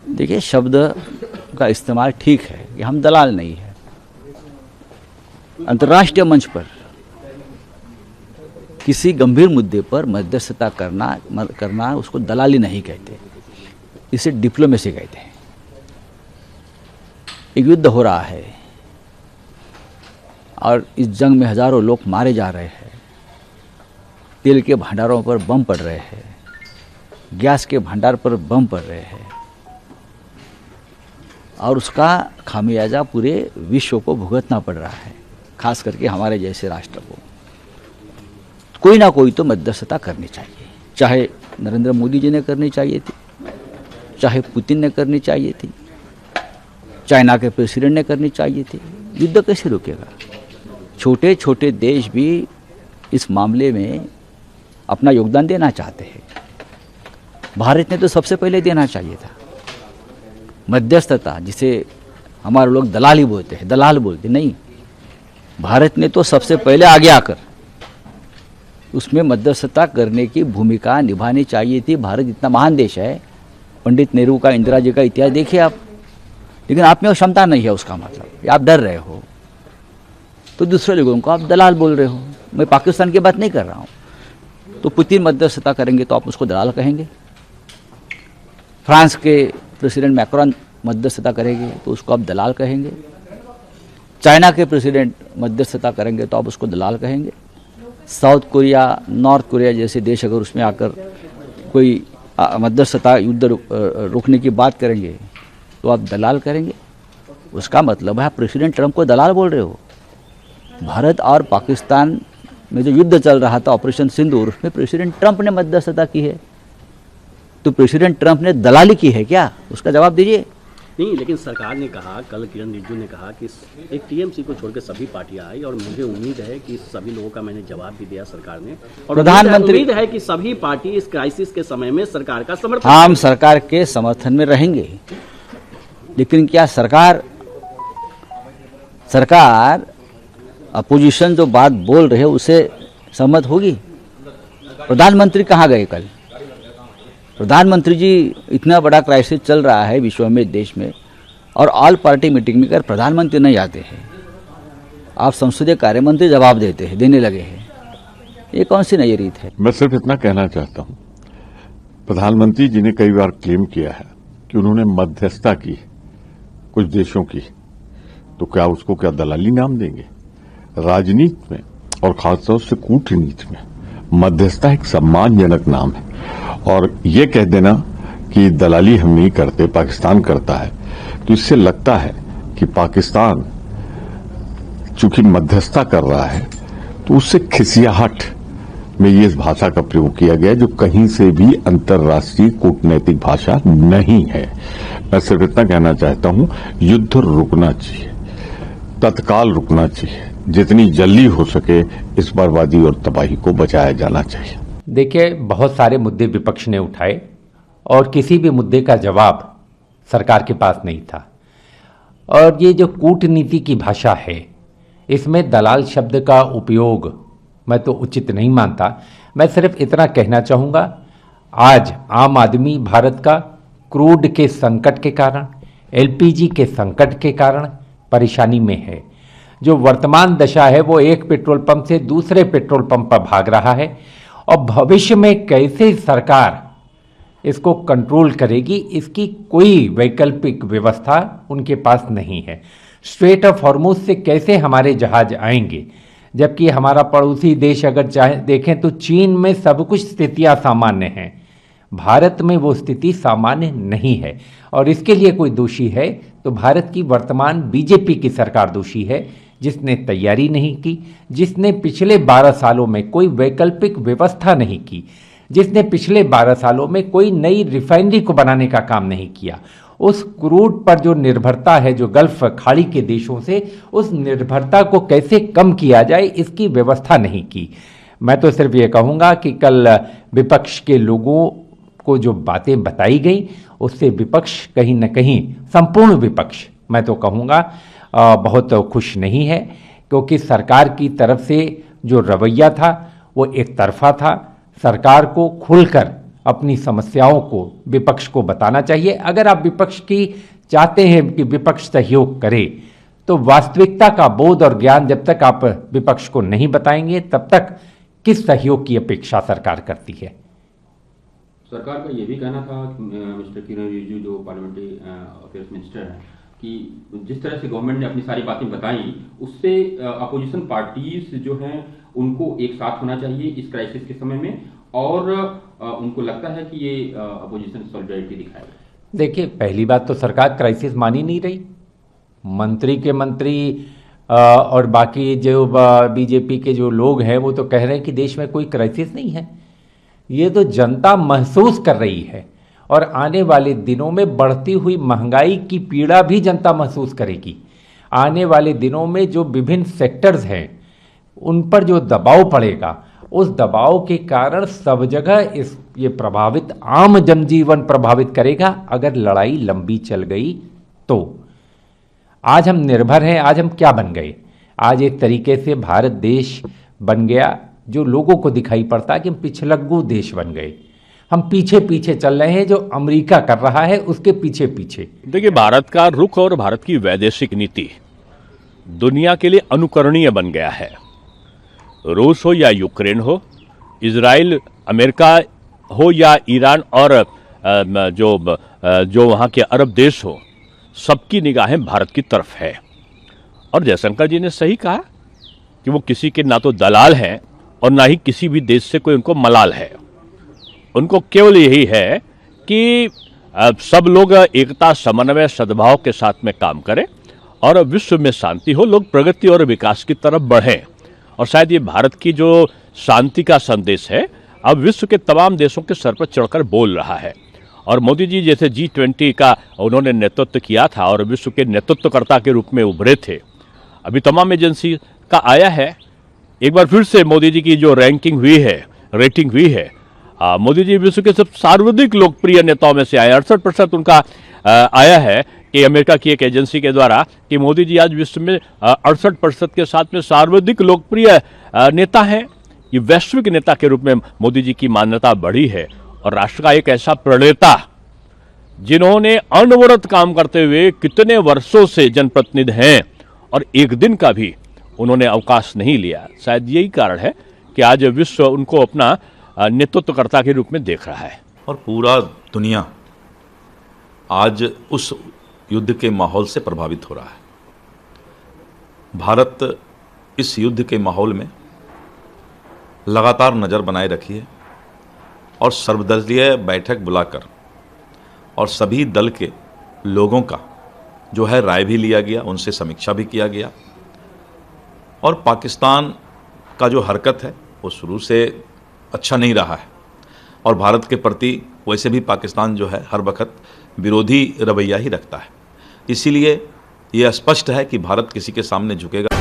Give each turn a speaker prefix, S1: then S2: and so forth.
S1: देखिए, शब्द का इस्तेमाल ठीक है कि हम दलाल नहीं है। अंतर्राष्ट्रीय मंच पर किसी गंभीर मुद्दे पर मध्यस्थता करना उसको दलाली नहीं कहते, इसे डिप्लोमेसी कहते हैं। एक युद्ध हो रहा है और इस जंग में हजारों लोग मारे जा रहे हैं, तेल के भंडारों पर बम पड़ रहे हैं, गैस के भंडार पर बम पड़ रहे हैं और उसका खामियाजा पूरे विश्व को भुगतना पड़ रहा है, खास करके हमारे जैसे राष्ट्र को। कोई ना कोई तो मध्यस्थता करनी चाहिए, चाहे नरेंद्र मोदी जी ने करनी चाहिए थी, चाहे पुतिन ने करनी चाहिए थी, चाइना के प्रेसिडेंट ने करनी चाहिए थी। युद्ध कैसे रुकेगा? छोटे छोटे देश भी इस मामले में अपना योगदान देना चाहते हैं। भारत ने तो सबसे पहले देना चाहिए था। मध्यस्थता, जिसे हमारे लोग दलाली बोलते हैं, दलाल बोलते नहीं, भारत ने तो सबसे पहले आगे आकर उसमें मध्यस्थता करने की भूमिका निभानी चाहिए थी। भारत इतना महान देश है, पंडित नेहरू का, इंदिरा जी का इतिहास देखिए आप, लेकिन आप में वो क्षमता नहीं है। उसका मतलब आप डर रहे हो तो दूसरे लोगों को आप दलाल बोल रहे हो। मैं पाकिस्तान की बात नहीं कर रहा हूँ। तो पुतिन मध्यस्थता करेंगे तो आप उसको दलाल कहेंगे, फ्रांस के प्रेसिडेंट मैक्रोन मध्यस्थता करेंगे तो उसको आप दलाल कहेंगे, चाइना के प्रेसिडेंट मध्यस्थता करेंगे तो आप उसको दलाल कहेंगे, साउथ कोरिया, नॉर्थ कोरिया जैसे देश अगर उसमें आकर कोई मध्यस्थता, युद्ध रोकने की बात करेंगे तो आप दलाल करेंगे। उसका मतलब है प्रेसिडेंट ट्रंप को दलाल बोल रहे हो। भारत और पाकिस्तान में जो युद्ध चल रहा था, ऑपरेशन सिंदूर, उसमें प्रेसिडेंट ट्रंप ने मध्यस्थता की है। तो प्रेसिडेंट ट्रंप ने दलाली की है क्या? उसका जवाब दीजिए।
S2: नहीं, लेकिन सरकार ने कहा, कल किरण रिजिजू ने कहा कि एक टीएमसी को छोड़कर सभी पार्टियां आई और मुझे उम्मीद है कि सभी लोगों का मैंने जवाब भी दिया सरकार ने, और
S1: प्रधानमंत्री
S2: उम्मीद है कि सभी पार्टी इस क्राइसिस के समय में सरकार का समर्थन,
S1: हम सरकार के समर्थन में रहेंगे। लेकिन क्या सरकार अपोजिशन जो बात बोल रहे उसे सहमत होगी? प्रधानमंत्री कहाँ गए कल? प्रधानमंत्री जी, इतना बड़ा क्राइसिस चल रहा है विश्व में, देश में, और ऑल पार्टी मीटिंग में कर प्रधानमंत्री नहीं आते हैं। आप संसदीय कार्य मंत्री जवाब देने लगे हैं। ये कौन सी नई रीत है?
S3: मैं सिर्फ इतना कहना चाहता हूं, प्रधानमंत्री जी ने कई बार क्लेम किया है कि उन्होंने मध्यस्थता की कुछ देशों की, तो क्या उसको क्या दलाली नाम देंगे? राजनीति में और खासतौर से कूटनीति में मध्यस्थता एक सम्मानजनक नाम है, और ये कह देना कि दलाली हम नहीं करते, पाकिस्तान करता है, तो इससे लगता है कि पाकिस्तान चूंकि मध्यस्थता कर रहा है तो उससे खिसियाहट में ये इस भाषा का प्रयोग किया गया जो कहीं से भी अंतर्राष्ट्रीय कूटनैतिक भाषा नहीं है। मैं सिर्फ इतना कहना चाहता हूं, युद्ध रुकना चाहिए, तत्काल रुकना चाहिए, जितनी जल्दी हो सके इस बर्बादी और तबाही को बचाया जाना चाहिए।
S4: देखिए, बहुत सारे मुद्दे विपक्ष ने उठाए और किसी भी मुद्दे का जवाब सरकार के पास नहीं था। और ये जो कूटनीति की भाषा है, इसमें दलाल शब्द का उपयोग मैं तो उचित नहीं मानता। मैं सिर्फ इतना कहना चाहूँगा, आज आम आदमी भारत का क्रूड के संकट के कारण, एलपीजी के संकट के कारण परेशानी में है। जो वर्तमान दशा है वो एक पेट्रोल पंप से दूसरे पेट्रोल पंप पर भाग रहा है, और भविष्य में कैसे सरकार इसको कंट्रोल करेगी, इसकी कोई वैकल्पिक व्यवस्था उनके पास नहीं है। स्ट्रेट ऑफ हॉर्मुज से कैसे हमारे जहाज आएंगे, जबकि हमारा पड़ोसी देश अगर देखें तो चीन में सब कुछ स्थितियां सामान्य हैं, भारत में वो स्थिति सामान्य नहीं है। और इसके लिए कोई दोषी है तो भारत की वर्तमान बीजेपी की सरकार दोषी है, जिसने तैयारी नहीं की, जिसने पिछले 12 सालों में कोई वैकल्पिक व्यवस्था नहीं की, जिसने पिछले 12 सालों में कोई नई रिफाइनरी को बनाने का काम नहीं किया। उस क्रूड पर जो निर्भरता है, जो गल्फ खाड़ी के देशों से, उस निर्भरता को कैसे कम किया जाए, इसकी व्यवस्था नहीं की। मैं तो सिर्फ ये कहूँगा कि कल विपक्ष के लोगों को जो बातें बताई गई, उससे विपक्ष कहीं न कहीं, संपूर्ण विपक्ष मैं तो कहूँगा, बहुत खुश नहीं है, क्योंकि सरकार की तरफ से जो रवैया था वो एक तरफा था। सरकार को खुलकर अपनी समस्याओं को विपक्ष को बताना चाहिए। अगर आप विपक्ष की चाहते हैं कि विपक्ष सहयोग करे, तो वास्तविकता का बोध और ज्ञान जब तक आप विपक्ष को नहीं बताएंगे, तब तक किस सहयोग की अपेक्षा सरकार करती है।
S5: सरकार का ये भी कहना था मिस्टर किरण रिजिजू जो पार्लियामेंट्री अफेयर्स मिनिस्टर हैं कि जिस तरह से गवर्नमेंट ने अपनी सारी बातें बताई, उससे अपोजिशन पार्टीज जो हैं उनको एक साथ होना चाहिए इस क्राइसिस के समय में, और उनको लगता है कि ये अपोजिशन सॉलिडारिटी दिखाएगा।
S4: देखिए, पहली बात तो सरकार क्राइसिस मान ही नहीं रही। मंत्री के मंत्री और बाकी जो बीजेपी के जो लोग हैं वो तो कह रहे हैं कि देश में कोई क्राइसिस नहीं है। ये तो जनता महसूस कर रही है, और आने वाले दिनों में बढ़ती हुई महंगाई की पीड़ा भी जनता महसूस करेगी। आने वाले दिनों में जो विभिन्न सेक्टर्स हैं उन पर जो दबाव पड़ेगा, उस दबाव के कारण सब जगह ये प्रभावित, आम जनजीवन प्रभावित करेगा अगर लड़ाई लंबी चल गई तो। आज हम निर्भर हैं, आज हम क्या बन गए? आज एक तरीके से भारत देश बन गया जो लोगों को दिखाई पड़ता है कि हम पिछलग्गू देश बन गए। हम पीछे पीछे चल रहे हैं, जो अमेरिका कर रहा है उसके पीछे पीछे।
S6: देखिए, भारत का रुख और भारत की वैदेशिक नीति दुनिया के लिए अनुकरणीय बन गया है। रूस हो या यूक्रेन हो, इजराइल, अमेरिका हो या ईरान और जो वहाँ के अरब देश हो, सबकी निगाहें भारत की तरफ है। और जयशंकर जी ने सही कहा कि वो किसी के ना तो दलाल हैं और ना ही किसी भी देश से कोई उनको मलाल है। उनको केवल यही है कि सब लोग एकता, समन्वय, सद्भाव के साथ में काम करें और विश्व में शांति हो, लोग प्रगति और विकास की तरफ बढ़ें। और शायद ये भारत की जो शांति का संदेश है अब विश्व के तमाम देशों के सर पर चढ़कर बोल रहा है। और मोदी जी जैसे G20 का उन्होंने नेतृत्व किया था और विश्व के नेतृत्वकर्ता के रूप में उभरे थे। अभी तमाम एजेंसी का आया है, एक बार फिर से मोदी जी की जो रैंकिंग हुई है, रेटिंग हुई है, मोदी जी विश्व के सब सर्वाधिक लोकप्रिय नेताओं में से आए। 68% उनका आया है कि अमेरिका की एक एजेंसी के द्वारा कि मोदी जी आज विश्व में 68% के साथ में सर्वाधिक लोकप्रिय नेता हैं। ये वैश्विक नेता के रूप में मोदी जी की मान्यता बढ़ी है और राष्ट्र का एक ऐसा प्रणेता जिन्होंने अनवरत काम करते हुए कितने वर्षों से जनप्रतिनिधि हैं और एक दिन का भी उन्होंने अवकाश नहीं लिया। शायद यही कारण है कि आज विश्व उनको अपना नेतृत्वकर्ता के रूप में देख रहा है।
S7: और पूरा दुनिया आज उस युद्ध के माहौल से प्रभावित हो रहा है। भारत इस युद्ध के माहौल में लगातार नज़र बनाए रखी है और सर्वदलीय बैठक बुलाकर और सभी दल के लोगों का जो है राय भी लिया गया, उनसे समीक्षा भी किया गया। और पाकिस्तान का जो हरकत है वो शुरू से अच्छा नहीं रहा है और भारत के प्रति वैसे भी पाकिस्तान जो है हर वक्त विरोधी रवैया ही रखता है। इसीलिए ये स्पष्ट है कि भारत किसी के सामने झुकेगा